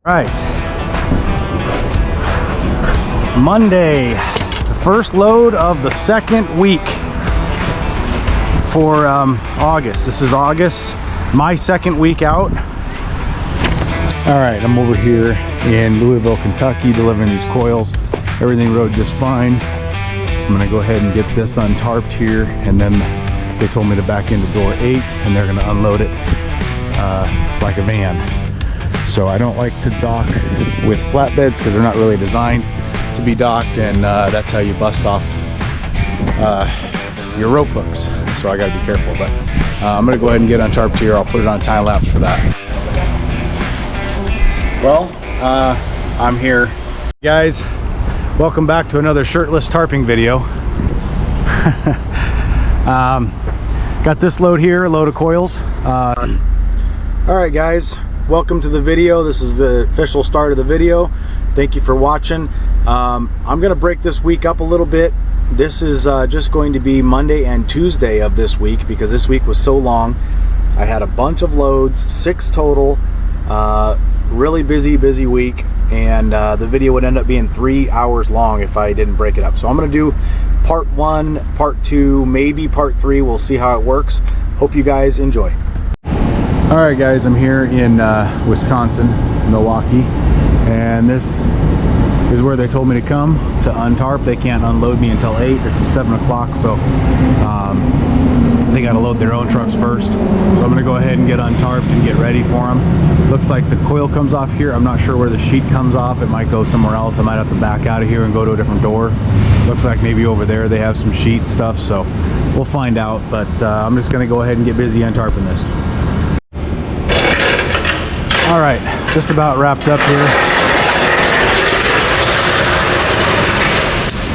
Right. Monday, the first load of the second week for August. This is August, my second week out. All right, I'm over here in Louisville, Kentucky, delivering these coils. Everything rode just fine. I'm gonna go ahead and get this untarped here, and then they told me to back into door 8, and they're gonna unload it like a van. So I don't like to dock with flatbeds because they're not really designed to be docked, and that's how you bust off your rope hooks. So I gotta be careful, but I'm gonna go ahead and get untarped here. I'll put it on time lapse for that. Well, I'm here. Guys, welcome back to another shirtless tarping video. Got this load here, a load of coils. All right guys, welcome to the video. This is the official start of the video. Thank you for watching. I'm gonna break this week up a little bit. This is just going to be Monday and Tuesday of this week because this week was so long. I had a bunch of loads, 6 total. Really busy week, and the video would end up being 3 hours long if I didn't break it up. So I'm gonna do part 1, part 2, maybe part 3. We'll see how it works. Hope you guys enjoy. All right guys, I'm here in Wisconsin, Milwaukee, and this is where they told me to come to untarp. They can't unload me until 8. This is 7 o'clock, so they got to load their own trucks first. So I'm going to go ahead and get untarped and get ready for them. Looks like the coil comes off here. I'm not sure where the sheet comes off. It might go somewhere else. I might have to back out of here and go to a different door. Looks like maybe over there they have some sheet stuff, so we'll find out. But I'm just going to go ahead and get busy untarping this. All right, just about wrapped up here.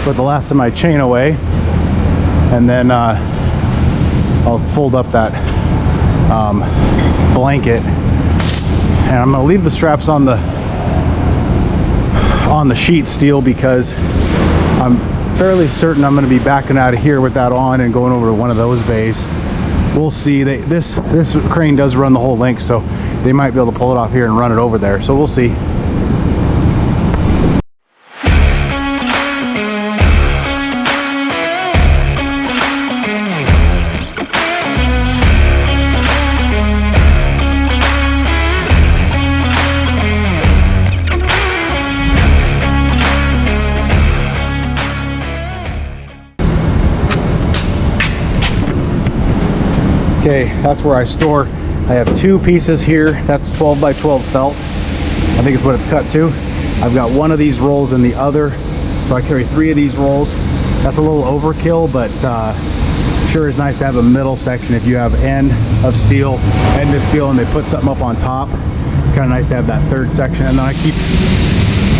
Put the last of my chain away, and then I'll fold up that blanket, and I'm going to leave the straps on the sheet steel because I'm fairly certain I'm going to be backing out of here with that on and going over to one of those bays. We'll see. This crane does run the whole length, so they might be able to pull it off here and run it over there, so we'll see. Okay, that's where I store. I have 2 pieces here. That's 12 by 12 felt. I think it's what it's cut to. I've got one of these rolls in the other, so I carry 3 of these rolls. That's a little overkill, but sure is nice to have a middle section. If you have end of steel, and they put something up on top, it's kind of nice to have that 3rd section. And then I keep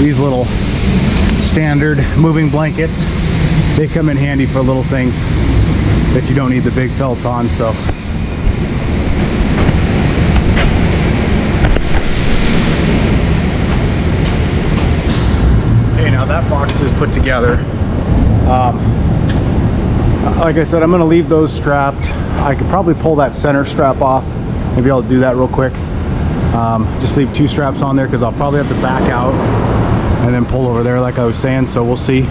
these little standard moving blankets. They come in handy for little things that you don't need the big felt on. So now that box is put together. Like I said, I'm going to leave those strapped. I could probably pull that center strap off. Maybe I'll do that real quick. Just leave 2 straps on there because I'll probably have to back out and then pull over there like I was saying, so we'll see.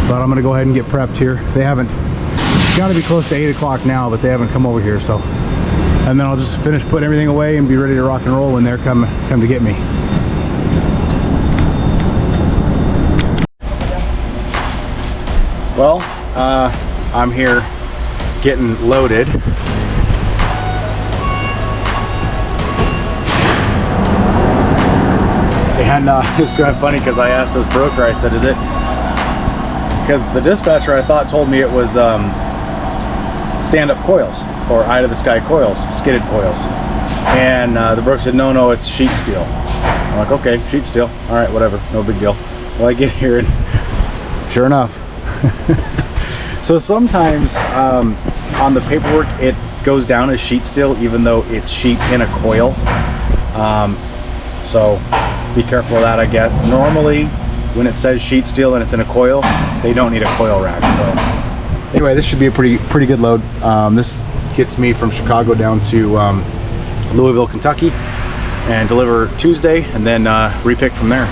But I'm going to go ahead and get prepped here. They haven't, it's got to be close to 8 o'clock now, but they haven't come over here, so. And then I'll just finish putting everything away and be ready to rock and roll when they're come to get me. Well, I'm here getting loaded. And it's kind of funny because I asked this broker, I said, is it, because the dispatcher I thought told me it was stand-up coils or eye-to-the-sky coils, skidded coils. And the broker said, no, it's sheet steel. I'm like, okay, sheet steel. All right, whatever, no big deal. Well, I get here and sure enough. So sometimes on the paperwork it goes down as sheet steel even though it's sheet in a coil. So be careful of that, I guess. Normally when it says sheet steel and it's in a coil, they don't need a coil rack. So anyway, this should be a pretty good load. This gets me from Chicago down to Louisville, Kentucky, and deliver Tuesday, and then repick from there.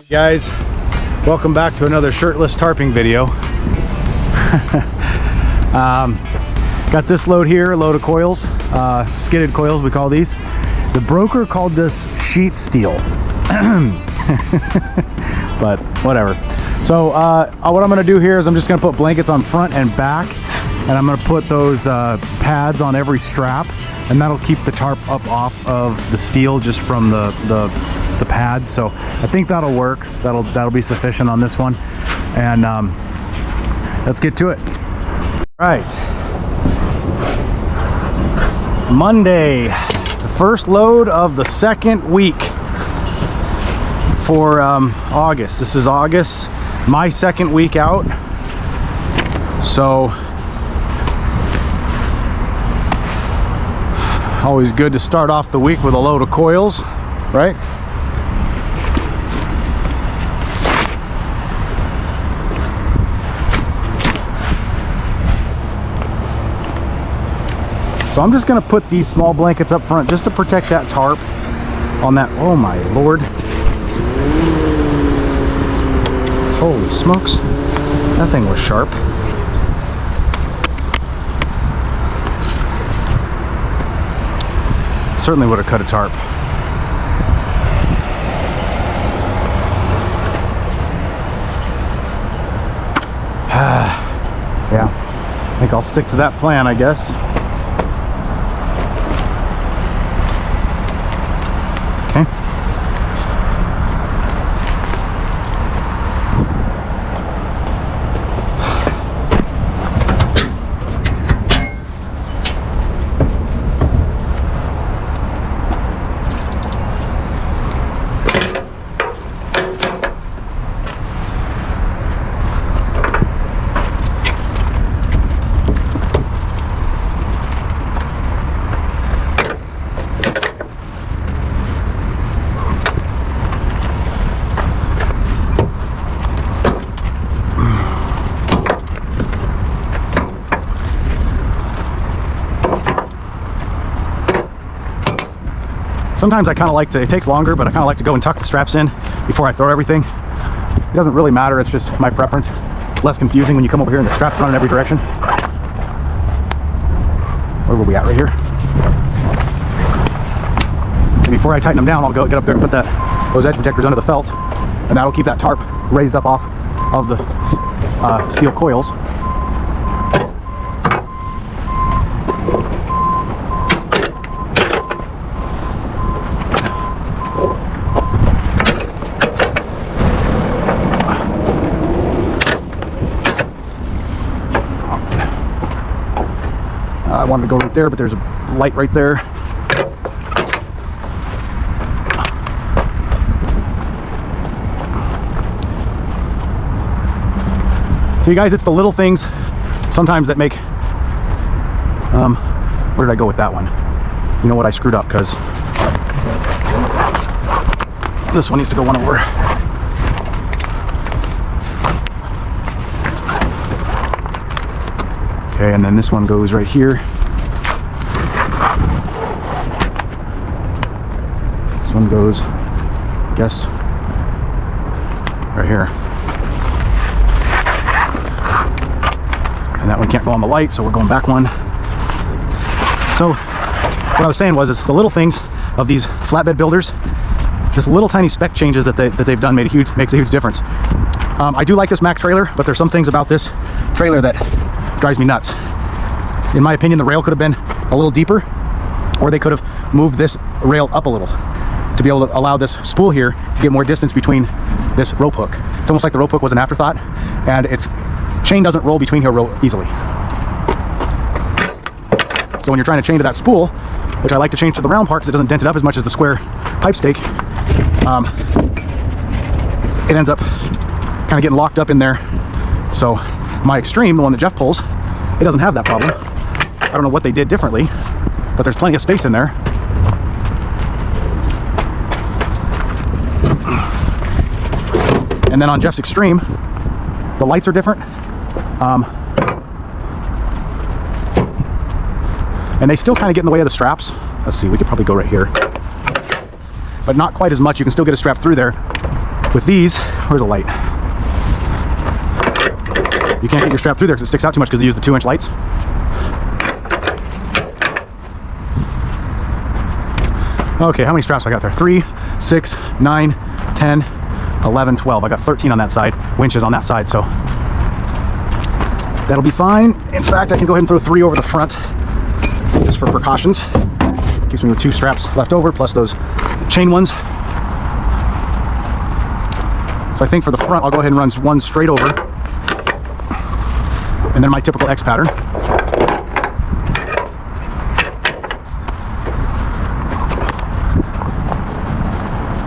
Guys, welcome back to another shirtless tarping video. Got this load here, a load of coils, skidded coils we call these. The broker called this sheet steel, but whatever. So what I'm gonna do here is I'm just gonna put blankets on front and back, and I'm gonna put those pads on every strap, and that'll keep the tarp up off of the steel just from the pads. So I think that'll work. That'll be sufficient on this one, and let's get to it. All right, Monday, the first load of the second week for August. This is August, my second week out. So always good to start off the week with a load of coils, right? So I'm just gonna put these small blankets up front just to protect that tarp on that. Oh my Lord. Holy smokes. That thing was sharp. Certainly would have cut a tarp. Yeah, I think I'll stick to that plan, I guess. Okay. Sometimes I kind of like to, it takes longer, but I kind of like to go and tuck the straps in before I throw everything. It doesn't really matter, it's just my preference. It's less confusing when you come over here and the straps run in every direction. Where were we at? Right here. And before I tighten them down, I'll go get up there and put those edge protectors under the felt, and that'll keep that tarp raised up off of the steel coils. I wanted to go right there, but there's a light right there. So you guys, it's the little things sometimes that make, where did I go with that one? You know what, I screwed up because this one needs to go one over. Okay, and then this one goes right here. This one goes, I guess, right here. And that one can't go on the light, so we're going back one. So what I was saying was, is the little things of these flatbed builders, just little tiny spec changes that they've done makes a huge difference. I do like this Mack trailer, but there's some things about this trailer that drives me nuts. In my opinion, the rail could have been a little deeper, or they could have moved this rail up a little to be able to allow this spool here to get more distance between this rope hook. It's almost like the rope hook was an afterthought, and its chain doesn't roll between here real easily. So when you're trying to chain to that spool, which I like to change to the round part because it doesn't dent it up as much as the square pipe stake, it ends up kind of getting locked up in there. So my Extreme, the one that Jeff pulls, it doesn't have that problem. I don't know what they did differently, but there's plenty of space in there. And then on Jeff's Extreme, the lights are different. And they still kind of get in the way of the straps. Let's see, we could probably go right here. But not quite as much. You can still get a strap through there. With these, where's the light? You can't get your strap through there because it sticks out too much because they use the 2-inch lights. Okay, how many straps I got there? 3, 6, 9, 10, 11, 12. I got 13 on that side, winches on that side, so that'll be fine. In fact, I can go ahead and throw 3 over the front just for precautions. Keeps me with 2 straps left over, plus those chain ones. So I think for the front, I'll go ahead and run 1 straight over, and then my typical X pattern.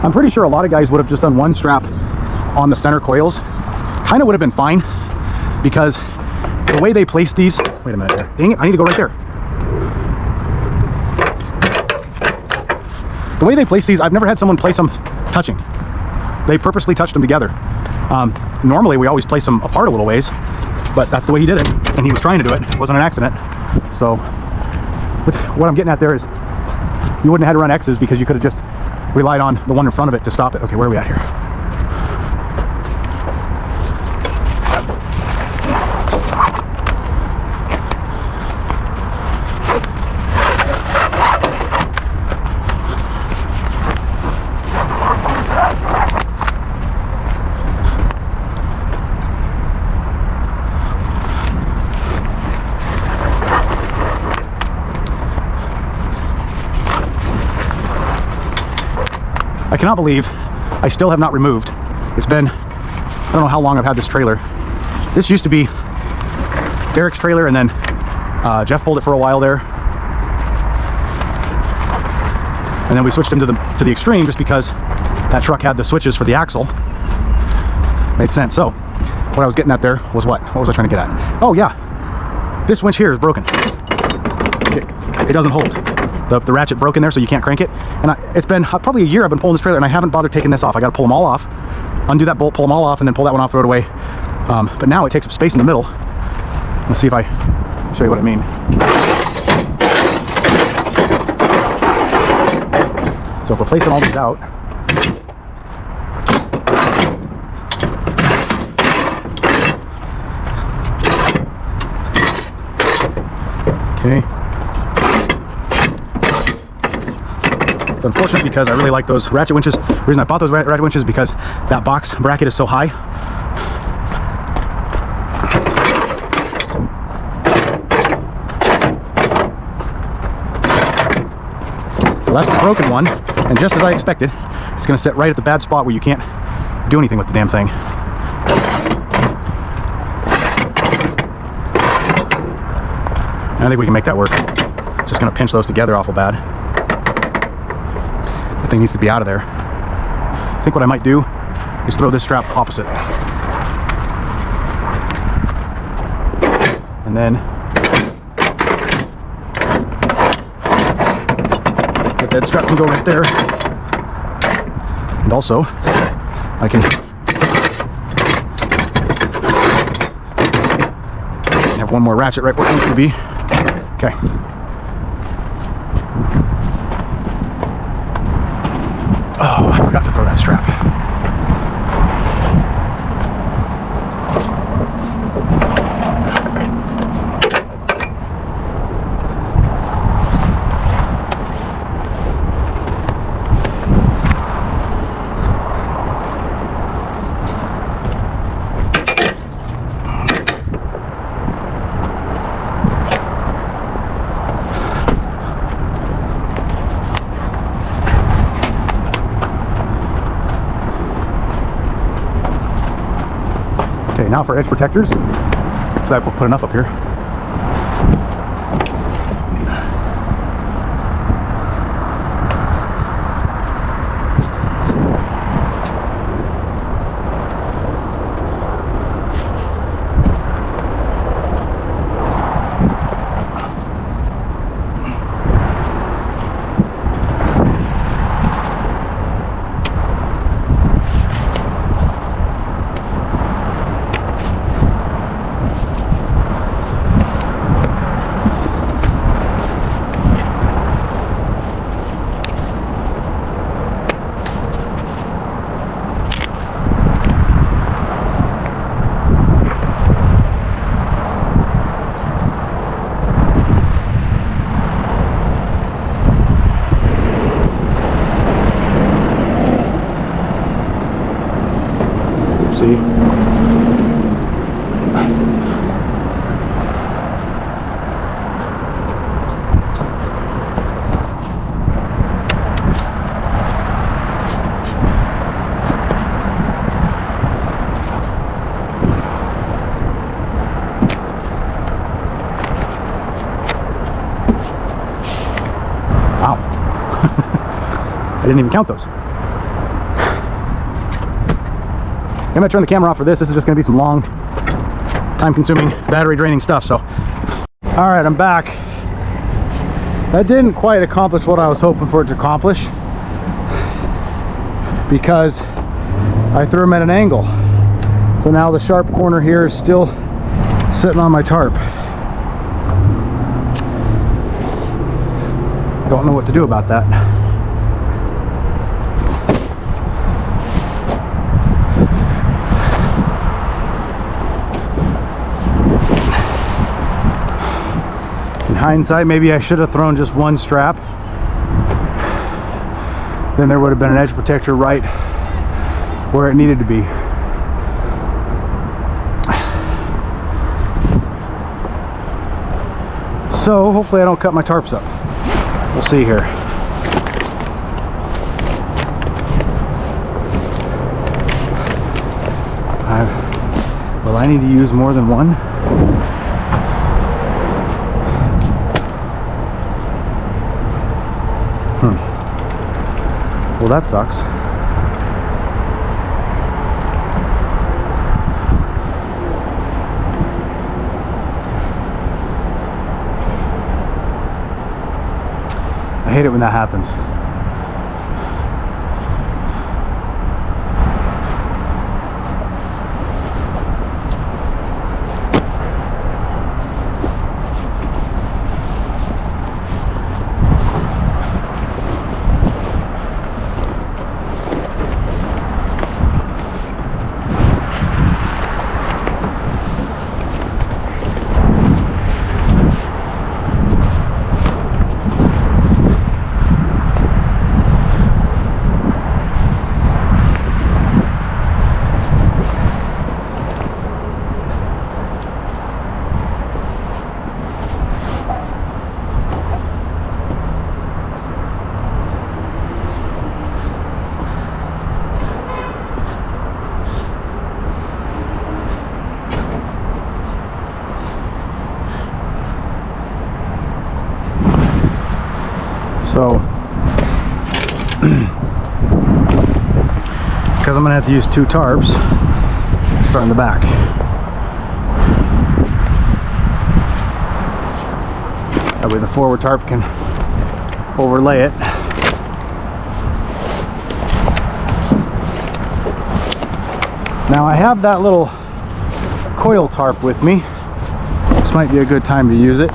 I'm pretty sure a lot of guys would have just done 1 strap on the center coils. Kind of would have been fine, because the way they place these, wait a minute there, dang it, I need to go right there. The way they place these, I've never had someone place them touching. They purposely touched them together. Normally we always place them apart a little ways, but that's the way he did it, and he was trying to do it. It wasn't an accident. So what I'm getting at there is you wouldn't have had to run X's because you could have just relied on the one in front of it to stop it. Okay, where are we at here? I cannot believe I still have not removed. It's been, I don't know how long I've had this trailer. This used to be Derek's trailer, and then Jeff pulled it for a while there. And then we switched him to the Extreme just because that truck had the switches for the axle. Made sense. So what I was getting at there was what? What was I trying to get at? Oh yeah, this winch here is broken. It doesn't hold. The ratchet broke in there, so you can't crank it. And it's been probably a year I've been pulling this trailer, and I haven't bothered taking this off. I got to pull them all off, undo that bolt, pull them all off, and then pull that one off, throw it away. But now it takes up space in the middle. Let's see if I show you what I mean. So if we're placing all these out, okay. It's unfortunate because I really like those ratchet winches. The reason I bought those ratchet winches is because that box bracket is so high. So that's the broken one, and just as I expected, it's going to sit right at the bad spot where you can't do anything with the damn thing. And I think we can make that work. Just going to pinch those together awful bad. Thing needs to be out of there. I think what I might do is throw this strap opposite, and then the dead strap can go right there, and also I can have one more ratchet right where it needs to be. Okay. Oh, I forgot to throw that strap. Okay, now for edge protectors. So I put enough up here. see. Wow. I didn't even count those. I'm gonna turn the camera off for this. This is just gonna be some long, time-consuming, battery-draining stuff. So, all right, I'm back. That didn't quite accomplish what I was hoping for it to accomplish because I threw them at an angle. So now the sharp corner here is still sitting on my tarp. Don't know what to do about that. In hindsight, maybe I should have thrown just one strap. Then there would have been an edge protector right where it needed to be. So hopefully I don't cut my tarps up. We'll see here. Will I need to use more than one? Well, that sucks. I hate it when that happens. So, because I'm going to have to use two tarps, let's start in the back. That way the forward tarp can overlay it. Now I have that little coil tarp with me. This might be a good time to use it.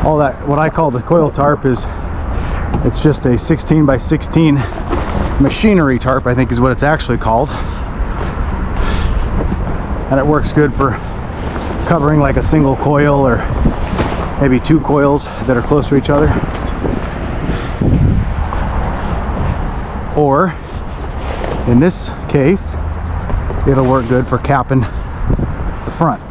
All that, what I call the coil tarp, is it's just a 16 by 16 machinery tarp, I think is what it's actually called. And it works good for covering like a single coil or maybe two coils that are close to each other. Or in this case, it'll work good for capping the front.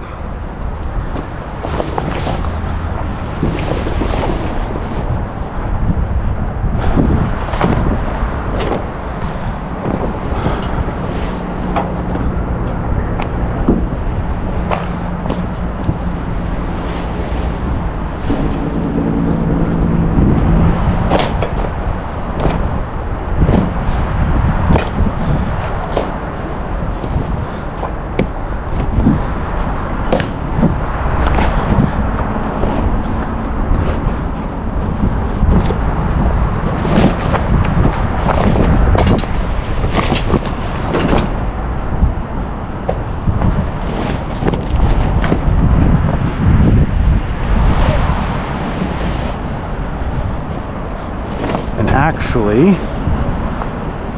Actually,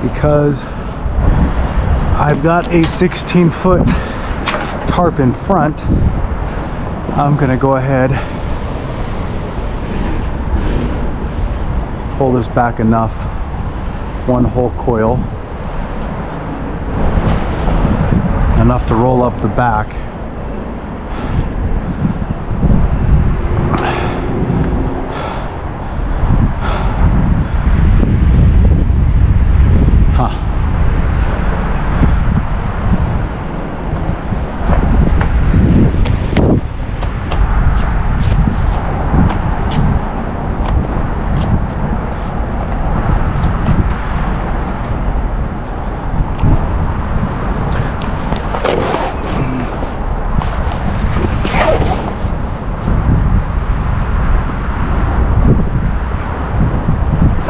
because I've got a 16-foot tarp in front, I'm gonna go ahead, pull this back enough one whole coil, enough to roll up the back.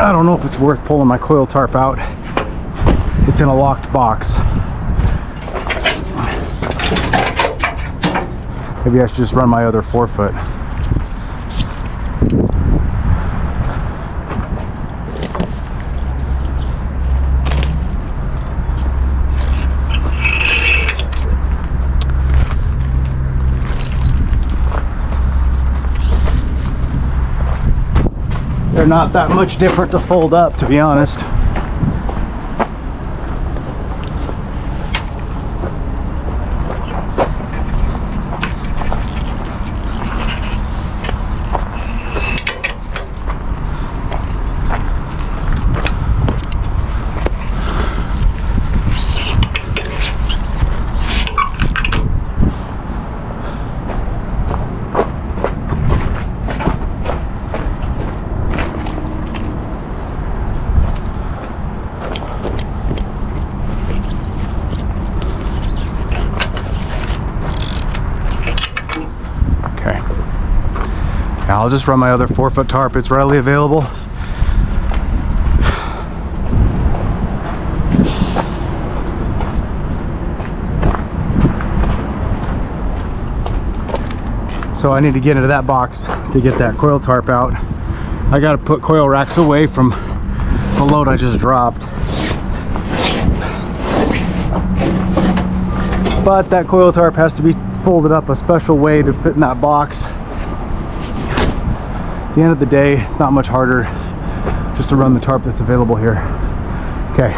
I don't know if it's worth pulling my coil tarp out. It's in a locked box. Maybe I should just run my other 4-foot. They're not that much different to fold up, to be honest. I'll just run my other 4-foot tarp. It's readily available. So I need to get into that box to get that coil tarp out. I got to put coil racks away from the load I just dropped. But that coil tarp has to be folded up a special way to fit in that box. At the end of the day, it's not much harder just to run the tarp that's available here. Okay.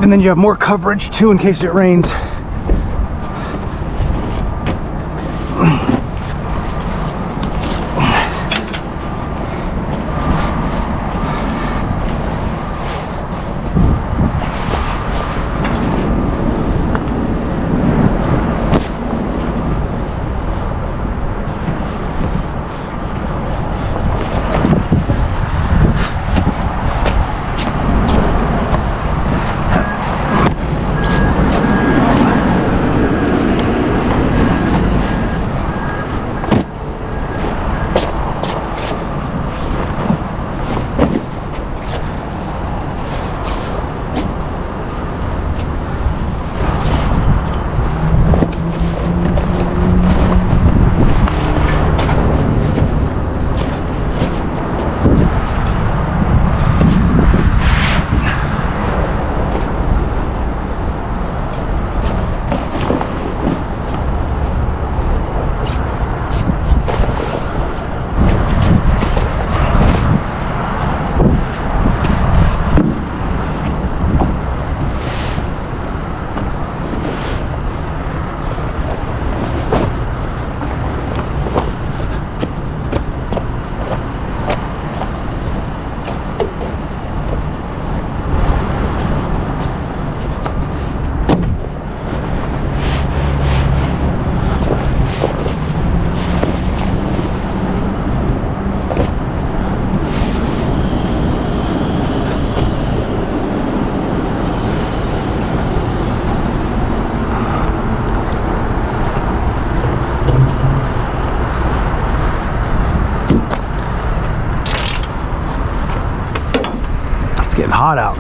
And then you have more coverage too in case it rains. Getting hot out.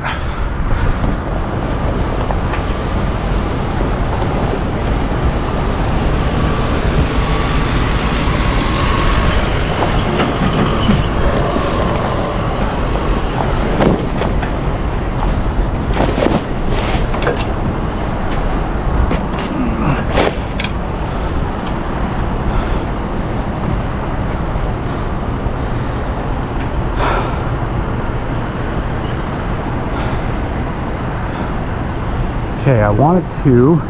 Okay, I wanted to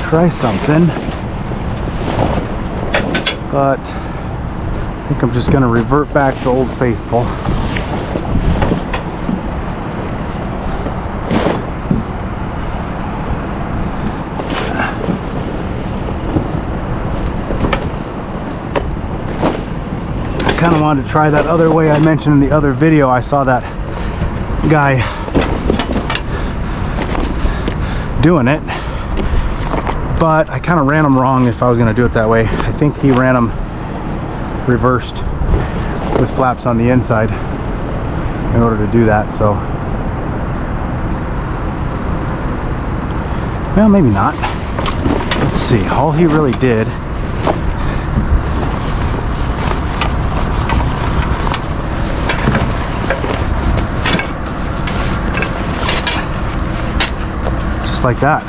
try something, but I think I'm just going to revert back to Old Faithful. I kind of wanted to try that other way I mentioned in the other video. I saw that guy doing it, but I kind of ran him wrong if I was going to do it that way. I think he ran him reversed with flaps on the inside in order to do that, so well, maybe not. Let's see. All he really did just like that.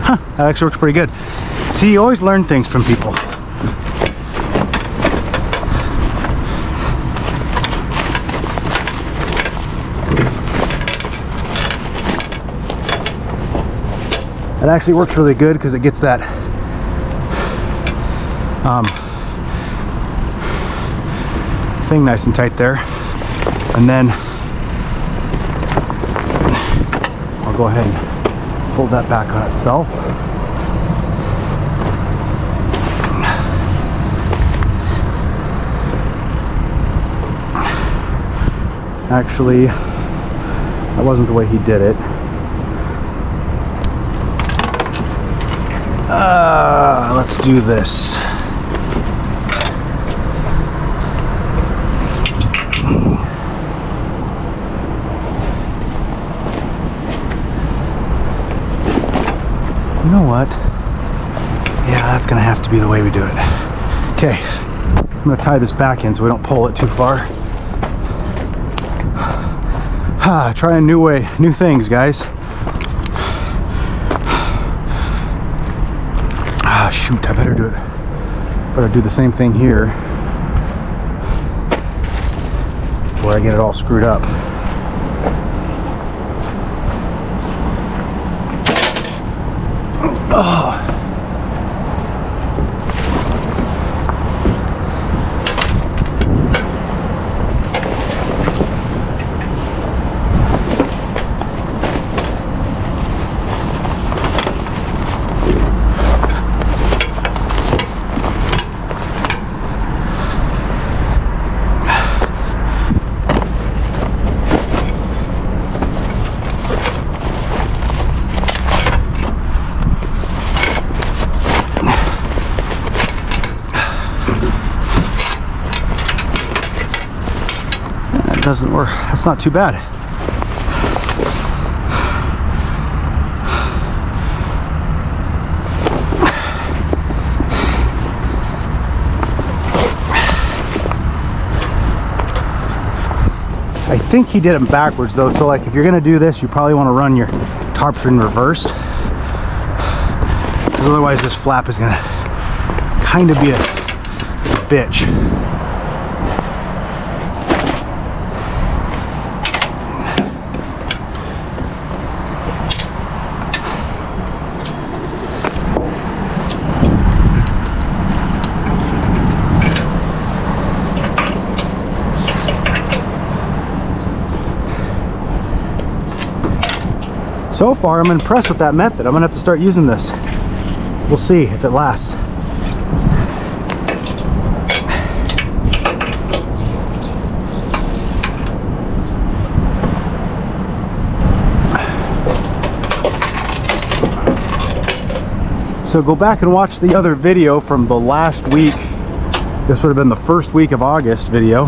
Huh, that actually works pretty good. See, you always learn things from people. It actually works really good because it gets that thing nice and tight there. And then I'll go ahead and fold that back on itself. Actually, that wasn't the way he did it. Let's do this. You know what? Yeah, that's gonna have to be the way we do it. Okay, I'm gonna tie this back in so we don't pull it too far. Trying new things, guys. Shoot, I better do the same thing here before I get it all screwed up. Oh. Doesn't work. That's not too bad. I think he did them backwards though, so like if you're gonna do this, you probably want to run your tarps in reversed, because otherwise this flap is gonna kind of be a bitch. So far, I'm impressed with that method. I'm gonna have to start using this. We'll see if it lasts. So go back and watch the other video from the last week. This would have been the first week of August video.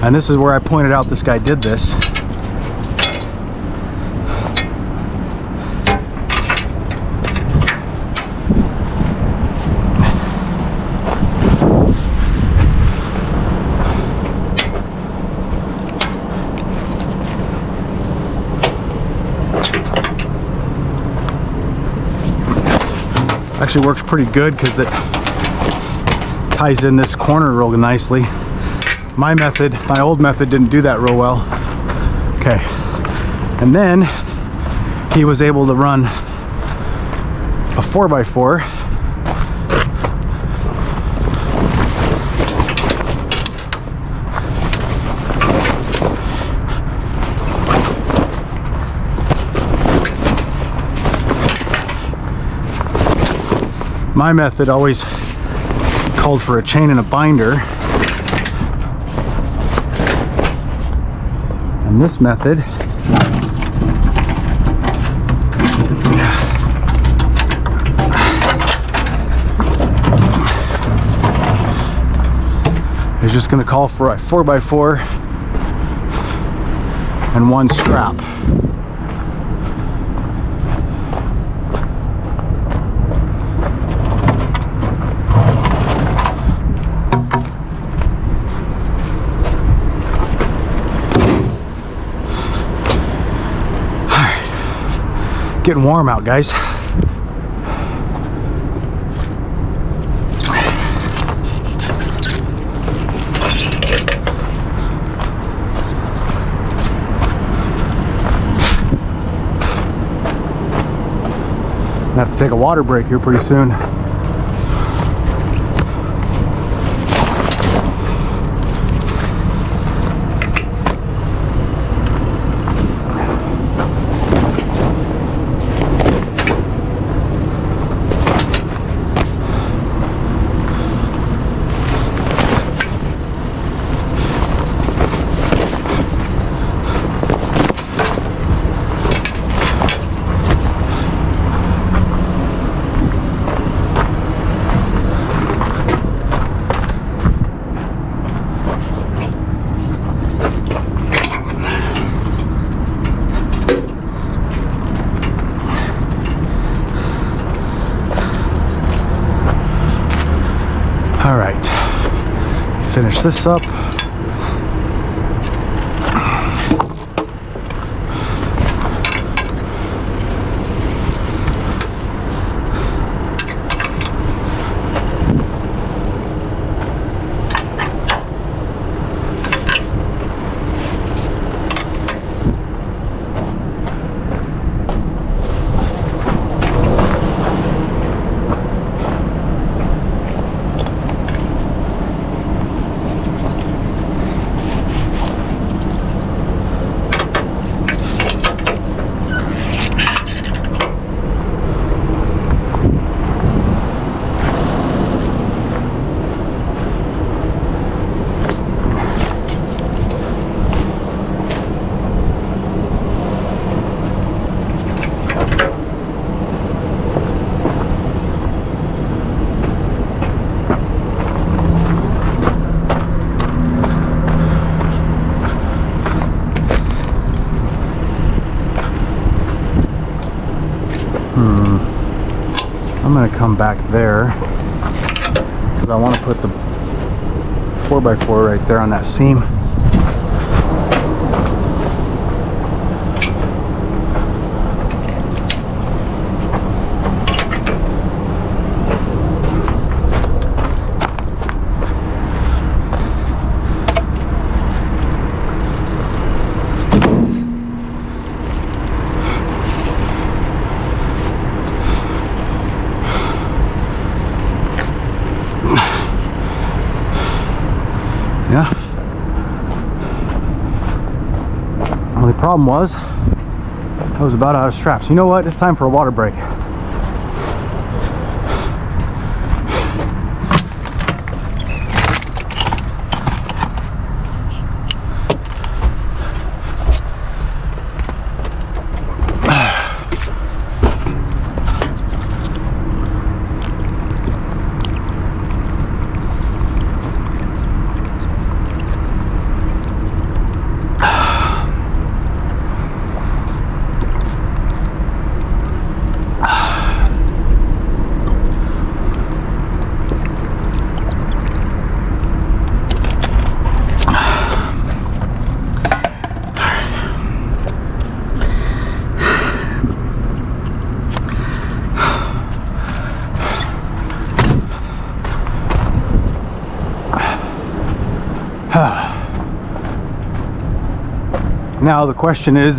And this is where I pointed out this guy did this. Actually works pretty good because ties in this corner real nicely. My old method didn't do that real well. Okay, and then he was able to run a 4x4 My method always called for a chain and a binder, and this method is just going to call for a 4x4 and one strap. Getting warm out, guys. I have to take a water break here pretty soon. All right, finish this up. I'm going to come back there because I want to put the 4x4 right there on that seam. Yeah. Only problem was I was about out of straps. You know what? It's time for a water break. Now the question is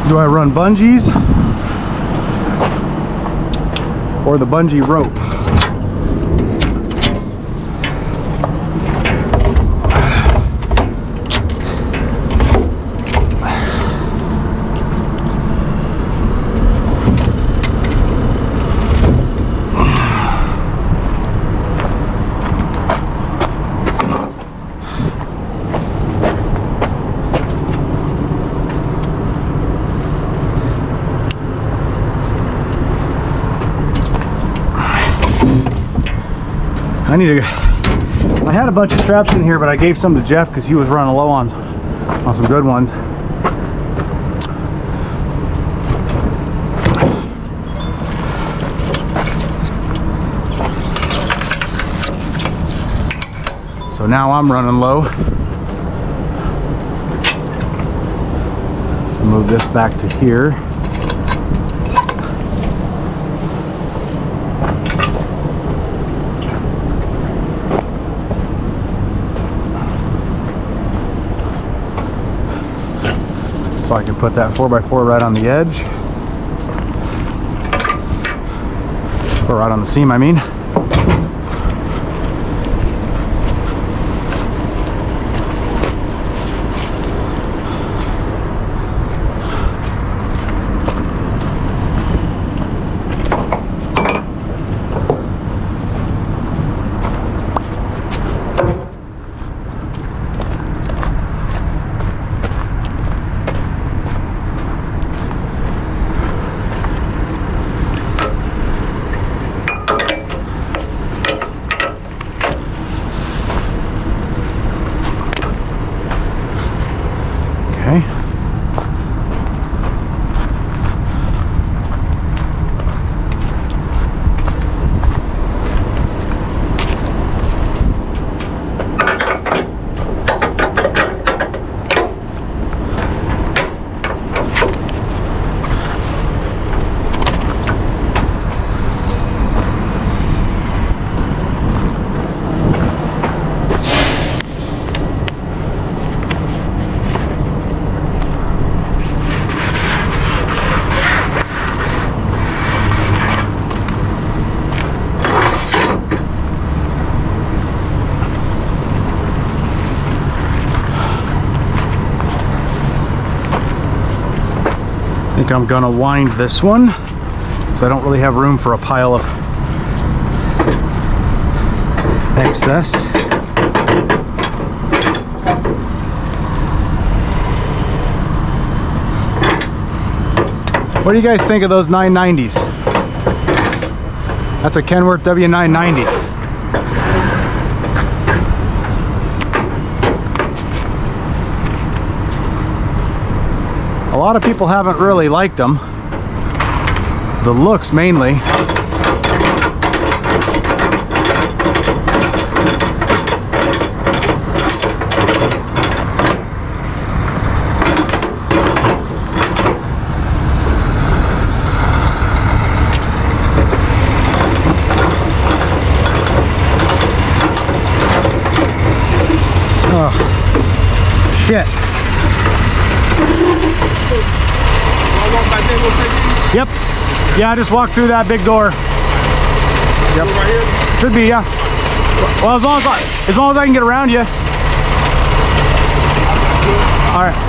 do I run bungees or the bungee rope? I had a bunch of straps in here, but I gave some to Jeff because he was running low on some good ones. So now I'm running low. Move this back to here. So I can put that 4x4 right on the edge. Or right on the seam, I mean. I think I'm gonna wind this one because I don't really have room for a pile of excess. What do you guys think of those 990s? That's a Kenworth W990. A lot of people haven't really liked them. The looks mainly. Oh, shit. Yep. Yeah, I just walked through that big door. Yep. Right here? Should be, yeah. Well, as long as I can get around you. All right.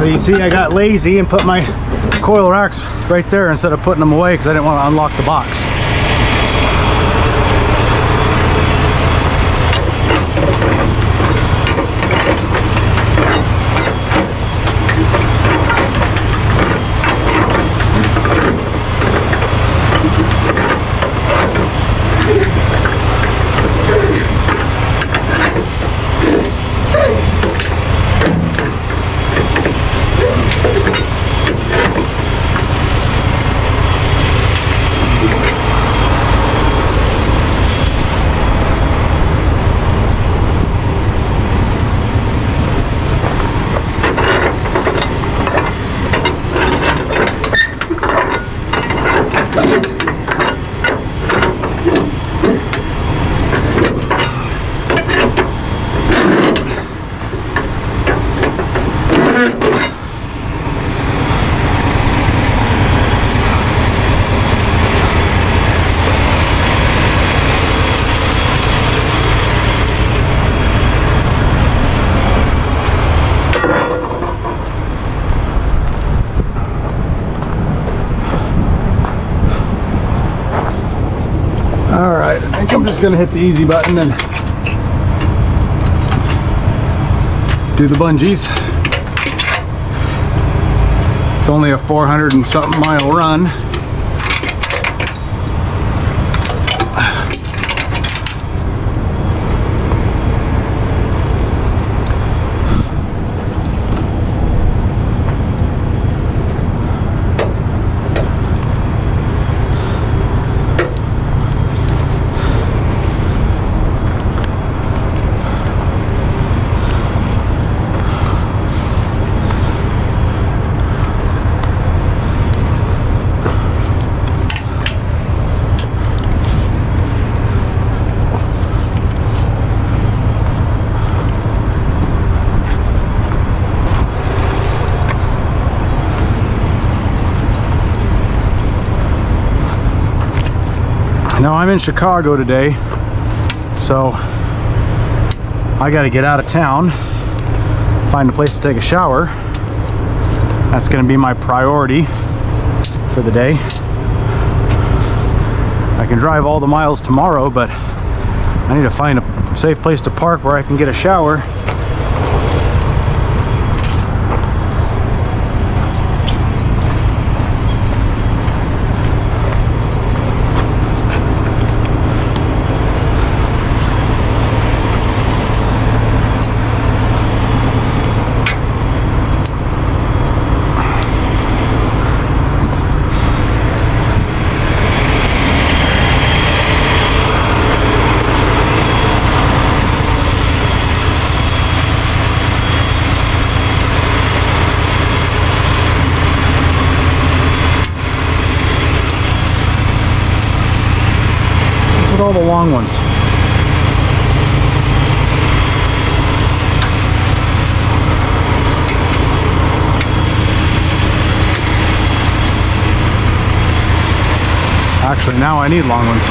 So you see I got lazy and put my coil racks right there instead of putting them away because I didn't want to unlock the box. Alright, I think I'm just going to hit the easy button and do the bungees. It's only a 400 and something mile run. Now I'm in Chicago today, so I got to get out of town, find a place to take a shower. That's going to be my priority for the day. I can drive all the miles tomorrow, but I need to find a safe place to park where I can get a shower. All the long ones. Actually, now I need long ones.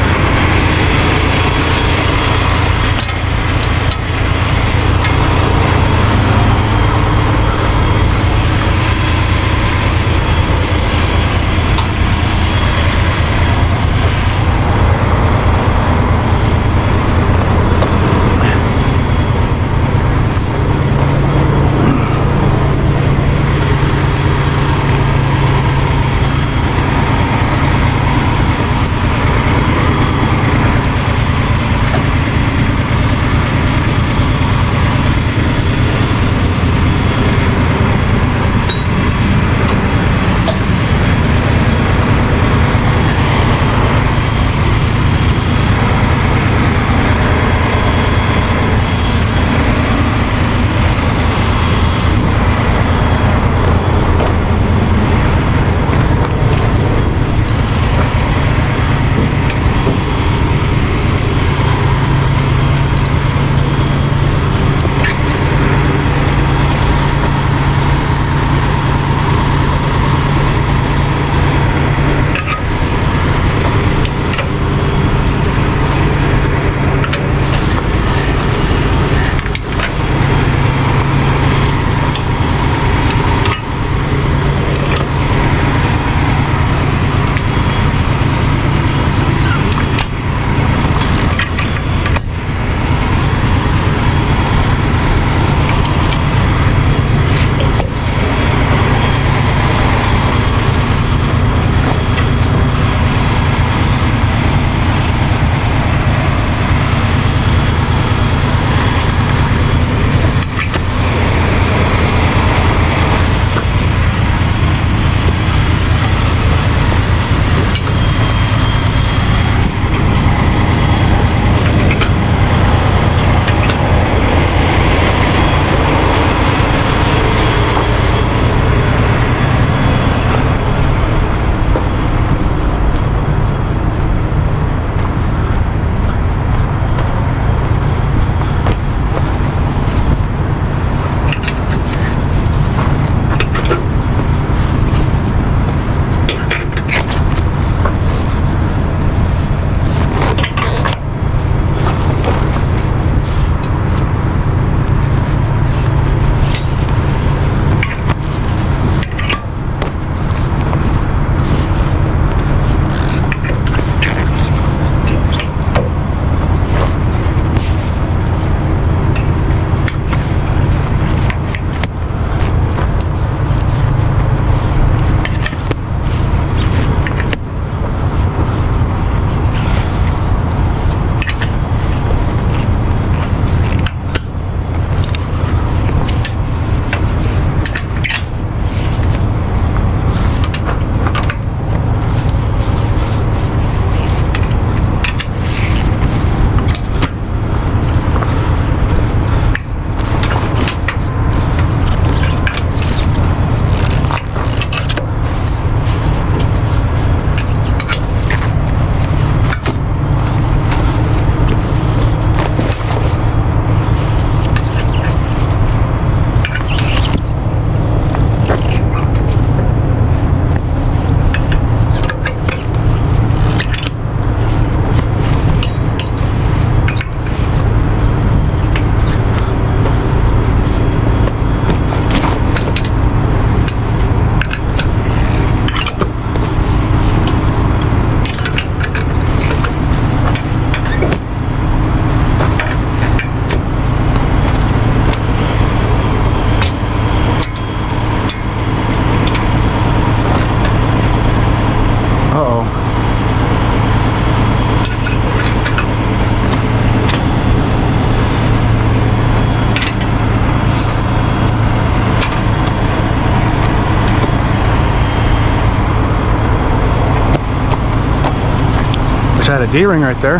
Got a D-ring right there.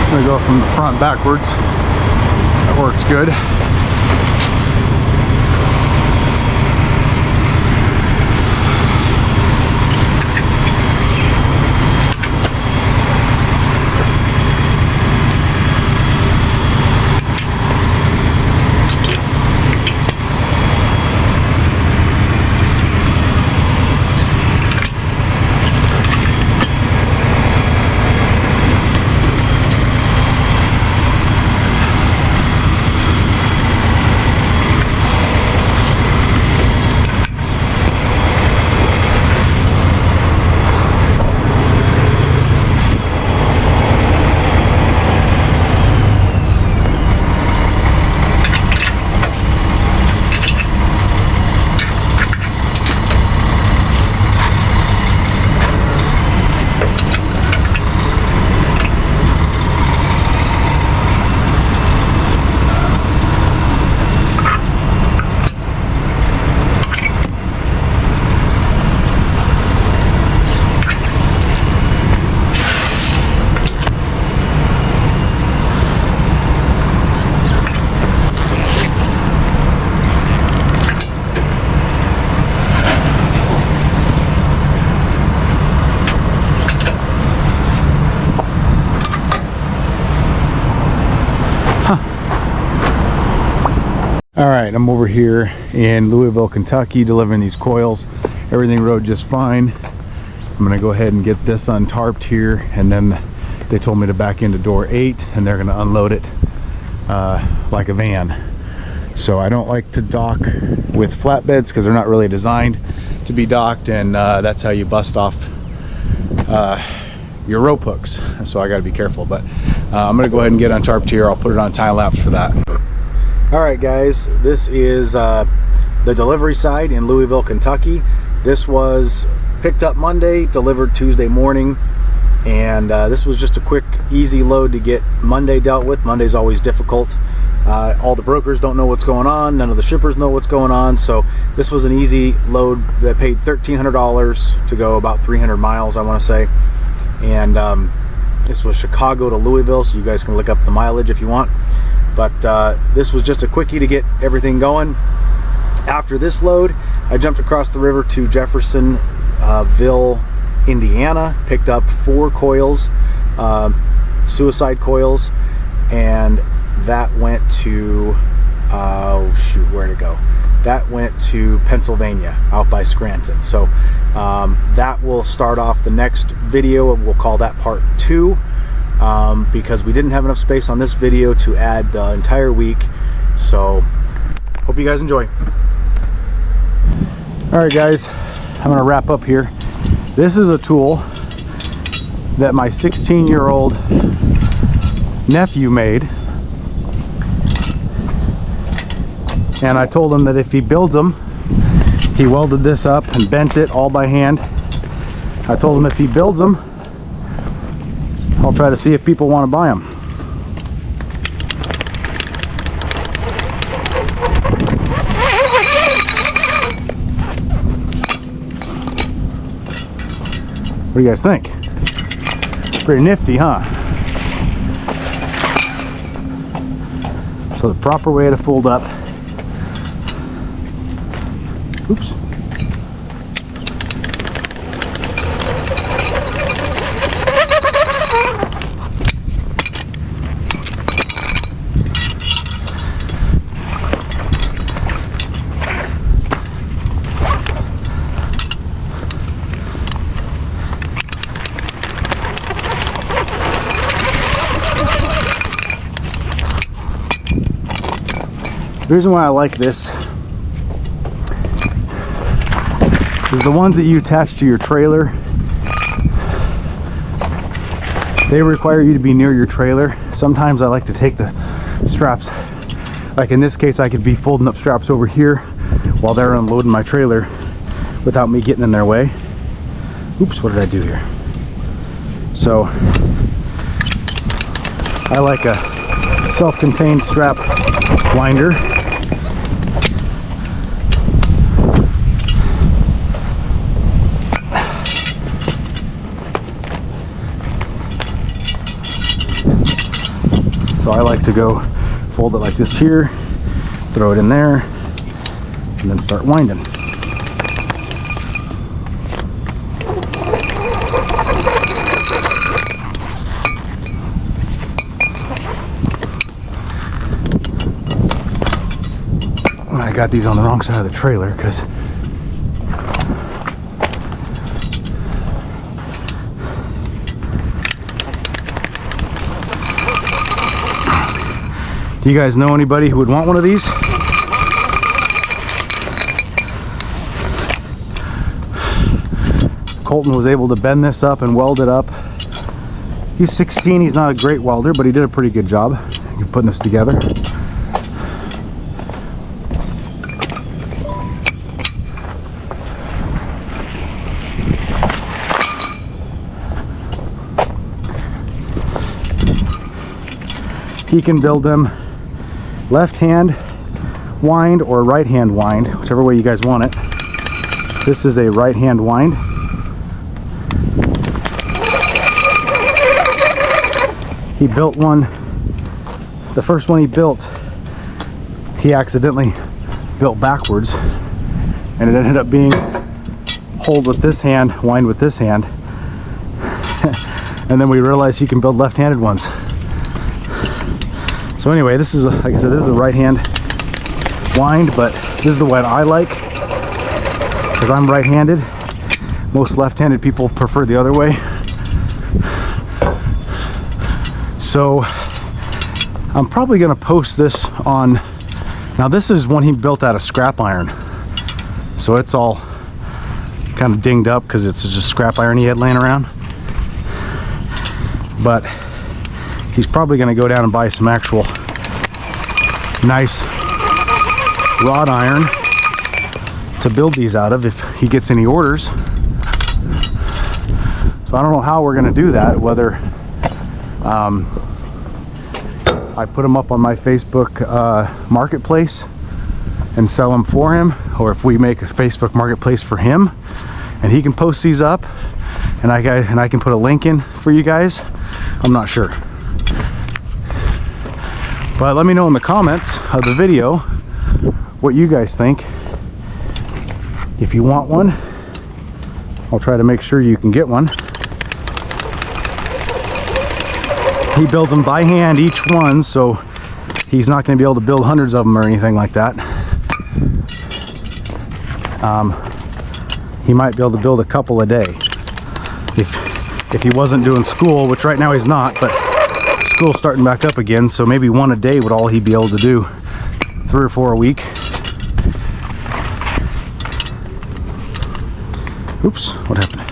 I'm gonna go from the front backwards. That works good. All right, I'm over here in Louisville, Kentucky, delivering these coils. Everything rode just fine. I'm gonna go ahead and get this untarped here, and then they told me to back into door 8, and they're gonna unload it like a van. So I don't like to dock with flatbeds because they're not really designed to be docked, and that's how you bust off your rope hooks. So I gotta be careful, but I'm gonna go ahead and get untarped here. I'll put it on time lapse for that. All right, guys, this is the delivery side in Louisville, Kentucky. This was picked up Monday, delivered Tuesday morning, and this was just a quick, easy load to get Monday dealt with. Monday's always difficult. All the brokers don't know what's going on. None of the shippers know what's going on. So this was an easy load that paid $1,300 to go about 300 miles, I want to say. And this was Chicago to Louisville, so you guys can look up the mileage if you want. But this was just a quickie to get everything going. After this load, I jumped across the river to Jeffersonville, Indiana, picked up 4 coils, suicide coils, and that went to, oh shoot, where'd it go? That went to Pennsylvania, out by Scranton. So that will start off the next video. We'll call that part 2. Because we didn't have enough space on this video to add the entire week. So hope you guys enjoy. All right, guys, I'm gonna wrap up here. This is a tool that my 16-year-old nephew made, and I told him that if he builds them, he welded this up and bent it all by hand. I told him if he builds them, I'll try to see if people want to buy them. What do you guys think? Pretty nifty, huh? So the proper way to fold up. Oops. The reason why I like this is the ones that you attach to your trailer, they require you to be near your trailer. Sometimes I like to take the straps, like in this case I could be folding up straps over here while they're unloading my trailer, without me getting in their way. Oops, what did I do here? So I like a self-contained strap winder. So I like to go fold it like this here, throw it in there, and then start winding. I got these on the wrong side of the trailer because do you guys know anybody who would want one of these? Colton was able to bend this up and weld it up. He's 16, he's not a great welder, but he did a pretty good job putting this together. He can build them left hand wind or right hand wind, whichever way you guys want it. This is a right hand wind. He built one, the first one he built, he accidentally built backwards, and it ended up being hold with this hand, wind with this hand. And then we realized you can build left-handed ones. So anyway, this is, like I said, this is a right-hand wind, but this is the one I like because I'm right-handed. Most left-handed people prefer the other way. So I'm probably going to post this on, now this is one he built out of scrap iron. So it's all kind of dinged up because it's just scrap iron he had laying around. But he's probably going to go down and buy some actual nice wrought iron to build these out of if he gets any orders. So I don't know how we're going to do that, whether I put them up on my Facebook marketplace and sell them for him, or if we make a Facebook marketplace for him and he can post these up and I can put a link in for you guys. I'm not sure, but let me know in the comments of the video what you guys think. If you want one, I'll try to make sure you can get one. He builds them by hand, each one, so he's not going to be able to build hundreds of them or anything like that. He might be able to build a couple a day if he wasn't doing school, which right now he's not, but school's starting back up again, so maybe one a day would all he'd be able to do, 3 or 4 a week. Oops, what happened?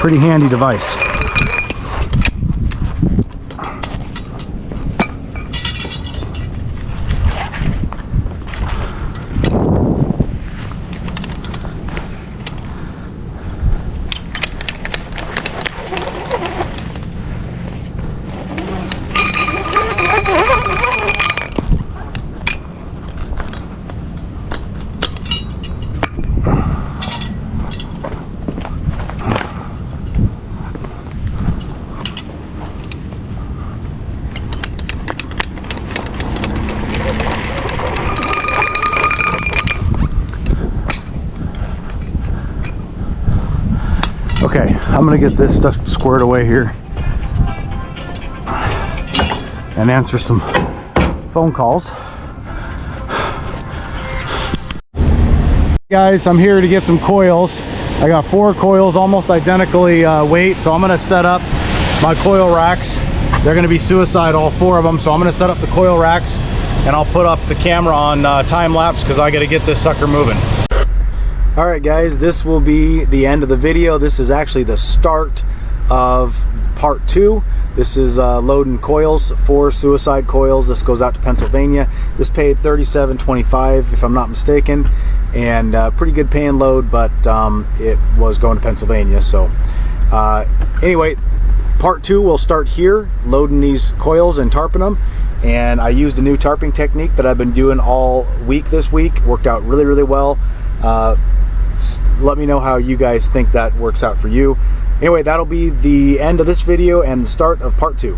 Pretty handy device. Okay, I'm gonna get this stuff squared away here and answer some phone calls. Guys, I'm here to get some coils. I got 4 coils, almost identically weight, so I'm gonna set up my coil racks. They're gonna be suicide, all 4 of them, so I'm gonna set up the coil racks and I'll put up the camera on time lapse because I gotta get this sucker moving. All right guys, this will be the end of the video. This is actually the start of part 2. This is loading coils, 4 suicide coils. This goes out to Pennsylvania. This paid $37.25 if I'm not mistaken, and pretty good paying load, but it was going to Pennsylvania. So anyway, part 2 will start here, loading these coils and tarping them. And I used a new tarping technique that I've been doing all week this week. Worked out really, really well. Let me know how you guys think that works out for you. Anyway, that'll be the end of this video and the start of part 2.